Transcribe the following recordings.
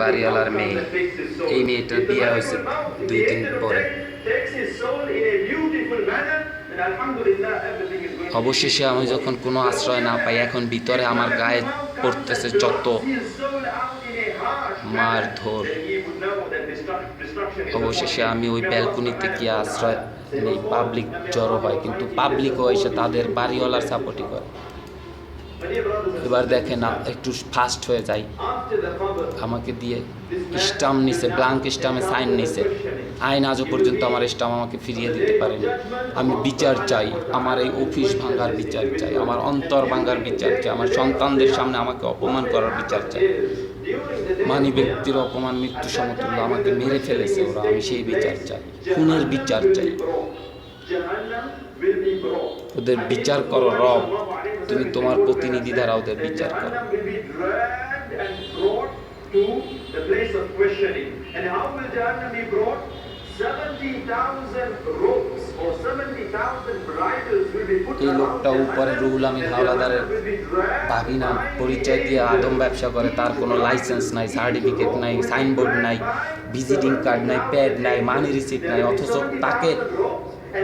বাড়িওয়ালার মেয়ে, এই মেয়েটার বিয়ে হয়েছে 2 দিন পরে। অবশেষে আমি যখন কোনো আশ্রয় না পাই, এখন ভিতরে আমার গায়ে পড়তেছে যত মারধর, অবশেষে আমি ওই ব্যালকনিতে গিয়ে আশ্রয় নেই। পাবলিক জড়ো হয়, কিন্তু পাবলিকও এসে তাদের বাড়িওয়ালার সাপোর্টই করে। এবার দেখে না একটু ফাস্ট হয়ে যাই, আমাকে দিয়ে স্টাম্প নিছে, ব্লাঙ্ক স্টাম্পে সাইন নিছে। আইন আজও পর্যন্ত আমার স্টাম্প আমাকে ফিরিয়ে দিতে পারেনি। আমি বিচার চাই, আমার এই অফিস ভাঙার বিচার চাই, আমার অন্তর ভাঙার বিচার চাই, আমার সন্তানদের সামনে আমাকে অপমান করার বিচার চাই। মানি ব্যক্তির অপমান মৃত্যু সমতুল্য, আমাকে মেরে ফেলেছে ওরা, আমি সেই বিচার চাই, খুনের বিচার চাই। ওদের বিচার করো রব, তুমি তোমার প্রতিনিধি দ্বারা ওদের বিচার করো। এই লোকটা উপরে রুহুল আমিন হাওলাদারের ভাগিনা, পরিচয় দিয়ে আদম ব্যবসা করে। তার কোনো লাইসেন্স নাই, সার্টিফিকেট নাই, সাইনবোর্ড নাই, ভিজিটিং কার্ড নাই, প্যাড নাই, মানি রিসিপ্ট নাই, অথচ তাকে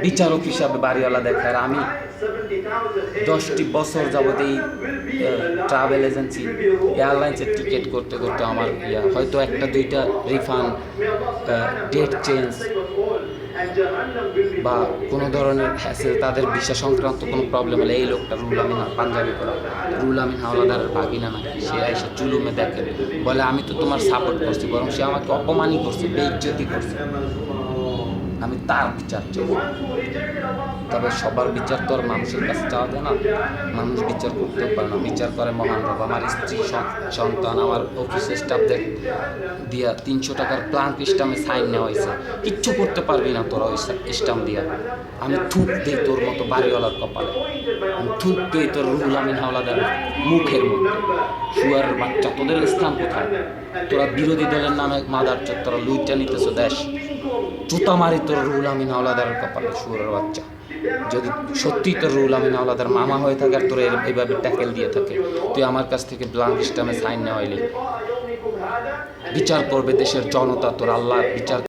বিচারক হিসাবে বাড়িওয়ালা দেখায়। আর আমি 10টি বছর যাবত এই ট্রাভেল এজেন্সি এয়ারলাইন্সের টিকিট করতে করতে আমার হয়তো 1-2টা রিফান্ড, ডেট চেঞ্জ বা কোনো ধরনের হ্যাসেল, তাদের ভিসা সংক্রান্ত কোনো প্রবলেম হলে এই লোকটা রুহুল আমিন, পাঞ্জাবি করা রুহুল আমিন হাওলাদারের ভাগিনা নাকি, সে এসে চুলুমে দেখে, বলে আমি তো তোমার সাপোর্ট করছি, বরং সে আমাকে অপমানই করছে, বেইজ্জতি করছে। আমি তার বিচার চাই। তবে সবার বিচার তো আর মানুষের কাছে চাওয়া যায় না, মানুষ বিচার করতেও পারে না, বিচার করে মহান রব। আমার স্ত্রী, সন্তান, আমার অফিসের স্টাফদের দিয়া 300 টাকার প্লাঙ্ক স্টাম্পে সাইন নেওয়া হয়েছে। কিচ্ছু করতে পারবি না তোরা ওই স্টাম্প দিয়া। আমি থুক দিই তোর মতো বাড়িওয়ালার কপালে, আমি থুক দিই তোর রুহুল আমিন হাওলাদার মুখের মধ্যে। শুয়ারের বাচ্চা, তোদের স্থান কোথায়? তোরা বিরোধী দলের নামে মাদার চোদ, তোরা লুইটা নিতেছ দেশ। জুতা মারি তোর রুহুল আমিন হাওলাদারের কপালে, শুয়ারের বাচ্চা। যদি সত্যিই তোর রুহুল আমিন হাওলাদার মামা হয়ে থাকে আর তোর এইভাবে ট্যাকেল দিয়ে থাকে, তুই আমার কাছ থেকে ব্লাঙ্ক স্টাম্পে সাইন নেওয়াইলি। বিচার করবে দেশের জনতা, তোর আল্লাহ বিচার